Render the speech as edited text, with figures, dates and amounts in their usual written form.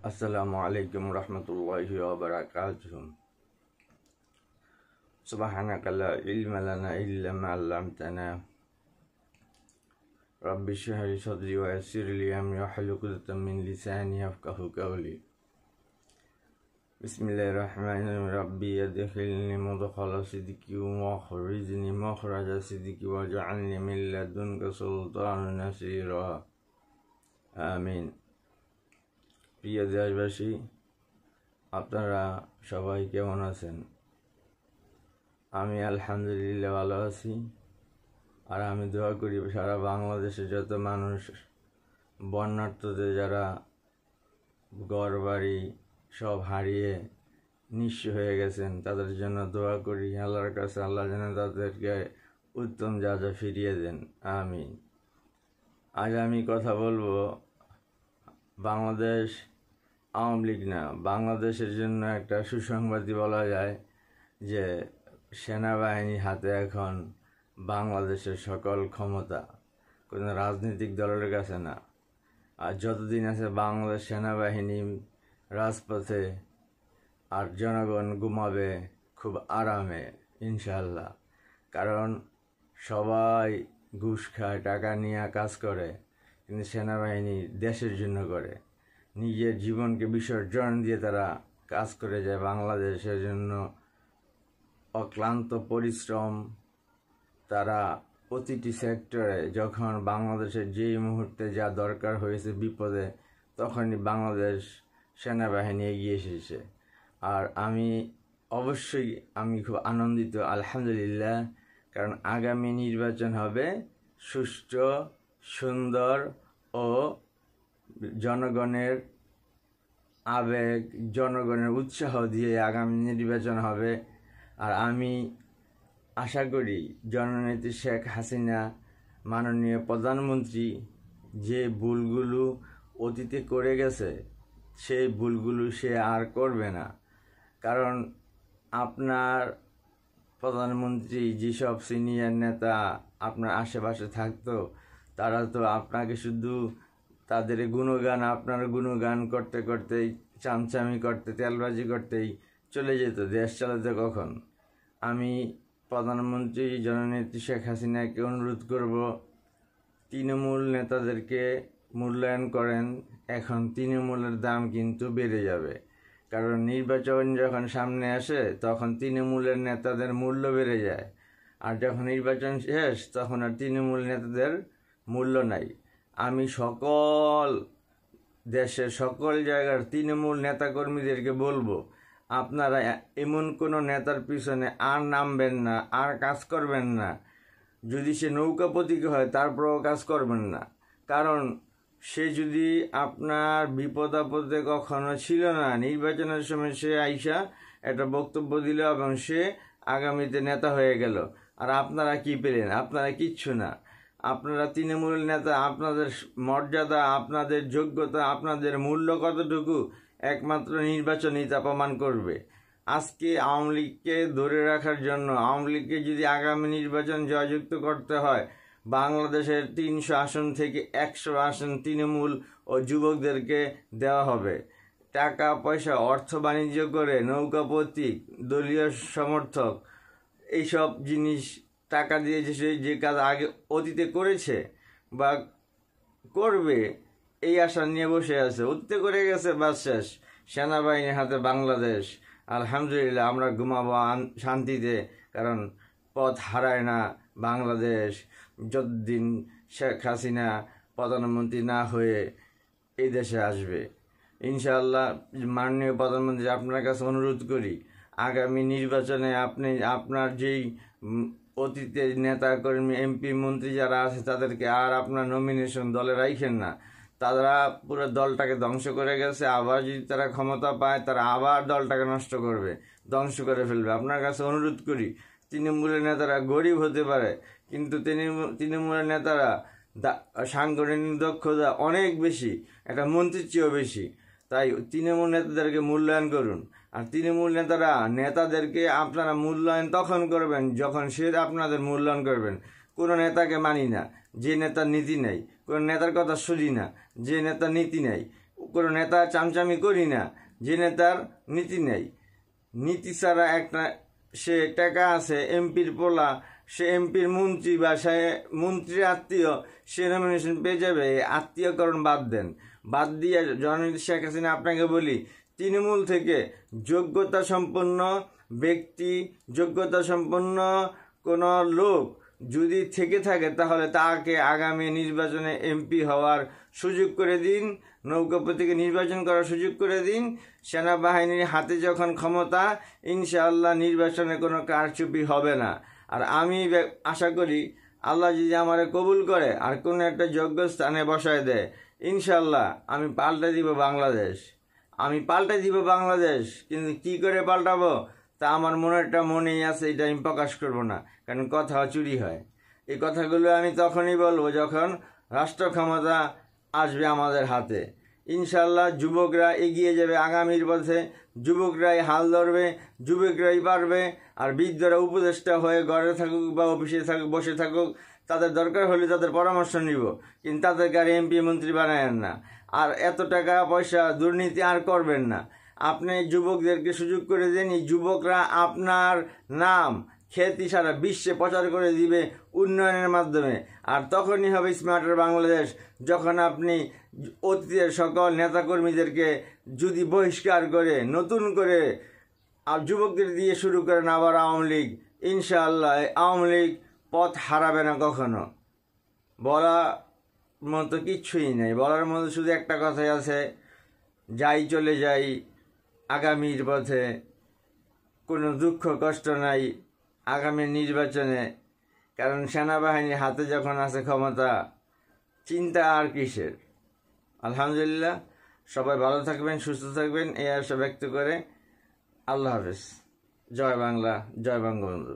Assalamualaikum warahmatullahi wabarakatuh. Subhanaka la ilma lana illa ma 'allamtana. Rabbi shrah li sadri wa yassir li amri wahlul 'uqdatam min lisani yafqahu qawli. Bismillahirrahmanirrahim. Rabbi adkhilni mudkhala sidqi wa akhrijni makhraja sidqi waj'alni min ladunka sultanan nasira. Amin. প্রিয় দেশবাসী, আপনারা সবাই কেমন আছেন? আমি আলহামদুলিল্লাহ ভালো আছি। আর আমি দোয়া করি সারা বাংলাদেশে যত মানুষ বন্যার্তদের যারা ঘর বাড়ি সব হারিয়ে নিঃস্ব হয়ে গেছেন তাদের জন্য দোয়া করি আল্লাহর কাছে, আল্লাহ যেন তাদেরকে উত্তম যা ফিরিয়ে দেন। আমিন। আজ আমি কথা বলবো বাংলাদেশ আওয়ামী লীগ না, বাংলাদেশের জন্য একটা সুসংবাদই বলা যায় যে সেনাবাহিনীর হাতে এখন বাংলাদেশের সকল ক্ষমতা, কোনো রাজনৈতিক দলের কাছে না। আর যতদিন আছে বাংলাদেশ সেনাবাহিনী রাজপথে, আর জনগণ ঘুমাবে খুব আরামে ইনশাআল্লাহ। কারণ সবাই ঘুষ খায়, টাকা নিয়ে কাজ করে, কিন্তু সেনাবাহিনী দেশের জন্য করে, নিজের জীবনকে বিসর্জন দিয়ে তারা কাজ করে যায় বাংলাদেশের জন্য। অক্লান্ত পরিশ্রম, তারা প্রতিটি সেক্টরে যখন বাংলাদেশের যেই মুহূর্তে যা দরকার হয়েছে বিপদে, তখনই বাংলাদেশ সেনাবাহিনী এগিয়ে এসেছে। আর অবশ্যই আমি খুব আনন্দিত আলহামদুলিল্লাহ, কারণ আগামী নির্বাচন হবে সুষ্ঠু, সুন্দর ও জনগণের আবেগ, জনগণের উৎসাহ দিয়ে আগামী নির্বাচন হবে। আর আমি আশা করি জননেত্রী শেখ হাসিনা মাননীয় প্রধানমন্ত্রী যে ভুলগুলো অতীতে করে গেছে সেই ভুলগুলো সে আর করবে না। কারণ আপনার প্রধানমন্ত্রী যেসব সিনিয়র নেতা আপনার আশেপাশে থাকতো, তারা তো আপনাকে শুধু তাদের আপনার গুণগান করতে করতেই, চামচামি করতে, তেলবাজি করতেই চলে যেত, দেশ চালাতে কখন। আমি প্রধানমন্ত্রী জননেত্রী শেখ হাসিনাকে অনুরোধ করব, তৃণমূল নেতাদেরকে মূল্যায়ন করেন। এখন তৃণমূলের দাম কিন্তু বেড়ে যাবে, কারণ নির্বাচন যখন সামনে আসে তখন তৃণমূলের নেতাদের মূল্য বেড়ে যায়। আর যখন নির্বাচন শেষ তখন আর তৃণমূল নেতাদের মূল্য নাই। আমি দেশের সকল জায়গার তৃণমূল নেতাকর্মীদেরকে বলবো, আপনারা এমন কোনো নেতার পিছনে আর নামবেন না, আর কাজ করবেন না। যদি সে নৌকা প্রতীক হয় তারপরেও কাজ করবেন না, কারণ সে যদি আপনার বিপদ আপদে কখনো ছিল না, নির্বাচনের সময় সে আইসা একটা বক্তব্য দিল এবং সে আগামীতে নেতা হয়ে গেল। আর আপনারা কি পেলেন? আপনারা কিচ্ছু না। আপনারা তৃণমূল নেতা, আপনাদের মর্যাদা, আপনাদের যোগ্যতা, আপনাদের মূল্য কতটুকু একমাত্র নির্বাচনই তা প্রমাণ করবে। আজকে আওয়ামী লীগকে ধরে রাখার জন্য, আওয়ামী লীগকে যদি আগামী নির্বাচন জয়যুক্ত করতে হয়, বাংলাদেশের 300 আসন থেকে 100 আসন তৃণমূল ও যুবকদেরকে দেওয়া হবে। টাকা পয়সা অর্থ বাণিজ্য করে নৌকা প্রতীক, দলীয় সমর্থক, এইসব জিনিস টাকা দিয়ে যে কাজ আগে অতীতে করেছে বা করবে এই আশা নিয়ে বসে আছে, অতীতে করে গেছে, বাস শেষ। সেনাবাহিনীর হাতে বাংলাদেশ, আলহামদুলিল্লাহ আমরা ঘুমাবো শান্তিতে, কারণ পথ হারায় না বাংলাদেশ। যতদিন শেখ হাসিনা প্রধানমন্ত্রী না হয়ে এই দেশে আসবে ইনশাআল্লাহ। মাননীয় প্রধানমন্ত্রী, আপনার কাছে অনুরোধ করি, আগামী নির্বাচনে আপনি আপনার যেই অতীতের নেতাকর্মী, এমপি, মন্ত্রী যারা আছে তাদেরকে আর আপনার নমিনেশন দলে রাখেন না। তারা পুরো দলটাকে ধ্বংস করে গেছে। আবার যদি তারা ক্ষমতা পায় তারা আবার দলটাকে নষ্ট করবে, ধ্বংস করে ফেলবে। আপনার কাছে অনুরোধ করি, তৃণমূলের নেতারা গরিব হতে পারে, কিন্তু তৃণমূলের নেতারা সাংগঠনিক দক্ষতা অনেক বেশি, একটা মন্ত্রীর চেয়েও বেশি। তাই তৃণমূল নেতাদেরকে মূল্যায়ন করুন। আর তৃণমূল নেতাদেরকে আপনারা মূল্যায়ন তখন করবেন যখন সে আপনাদের মূল্যায়ন করবেন। কোনো নেতাকে মানি না যে নেতার নীতি নেই, কোনো নেতার কথা শুনি না যে নেতার নীতি নেই। কোনো নেতা চামচামি করি না যে নেতার নীতি নেই। নীতি ছাড়া একটা সে টাকা আছে, এমপির পোলা, সে এমপির মন্ত্রী বা সে মন্ত্রীর আত্মীয়, সে নমিনেশন পেয়ে যাবে। আত্মীয়করণ বাদ দেন, বাদ দিয়ে জননেত্রী শেখ হাসিনা আপনাকে বলি, তৃণমূল থেকে যোগ্যতা সম্পন্ন ব্যক্তি, যোগ্যতা সম্পন্ন কোনো লোক যদি থেকে থাকে তাহলে তাকে আগামী নির্বাচনে এমপি হওয়ার সুযোগ করে দিন, নৌকা প্রতীকে নির্বাচন করার সুযোগ করে দিন। সেনাবাহিনীর হাতে যখন ক্ষমতা, ইনশাআল্লাহ নির্বাচনে কোনো কারচুপি হবে না। আর আমি আশা করি আল্লাহ যদি আমারে কবুল করে আর কোনো একটা যোগ্য স্থানে বসায় দেয়, ইনশাআল্লাহ আমি পাল্টে দিব বাংলাদেশ, আমি পাল্টে দিব বাংলাদেশ। কিন্তু কি করে পাল্টাবো তা আমার মনেই আছে, এটা আমি প্রকাশ করবো না, কারণ কথা চুরি হয়। এই কথাগুলো আমি তখনই বলবো যখন রাষ্ট্র ক্ষমতা আসবে আমাদের হাতে। ইনশাল্লাহ যুবকরা এগিয়ে যাবে আগামীর পথে, যুবকরাই হাল ধরবে, যুবকরাই পারবে। আর বৃদ্ধরা উপদেষ্টা হয়ে ঘরে থাকুক বা অফিসে থাকুক, বসে থাকুক, তাদের দরকার হলে তাদের পরামর্শ নিব, কিন্তু তাদেরকে আর এমপি মন্ত্রী বানায়েন না। আর এত টাকা পয়সা দুর্নীতি আর করবেন না। আপনি যুবকদেরকে সুযোগ করে দেন, এই যুবকরা আপনার নাম খ্যাতি সারা বিশ্বে প্রচার করে দিবে উন্নয়নের মাধ্যমে। আর তখনই হবে স্মার্টার বাংলাদেশ, যখন আপনি অতীতের সকল নেতাকর্মীদেরকে যদি বহিষ্কার করে নতুন করে যুবকদের দিয়ে শুরু করেন আবার আওয়ামী লীগ, ইনশাআল্লাহ আওয়ামী লীগ পথ হারাবে না কখনো। বলার মতো কিচ্ছুই নেই, বলার মতো শুধু একটা কথাই আছে, যাই চলে যাই আগামীর পথে, কোনো দুঃখ কষ্ট নাই আগামী নির্বাচনে। কারণ সেনাবাহিনীর হাতে যখন আছে ক্ষমতা, চিন্তা আর কিসের। আলহামদুলিল্লাহ, সবাই ভালো থাকবেন, সুস্থ থাকবেন, এই আশা ব্যক্ত করে আল্লাহ হাফেজ। জয় বাংলা, জয় বঙ্গবন্ধু।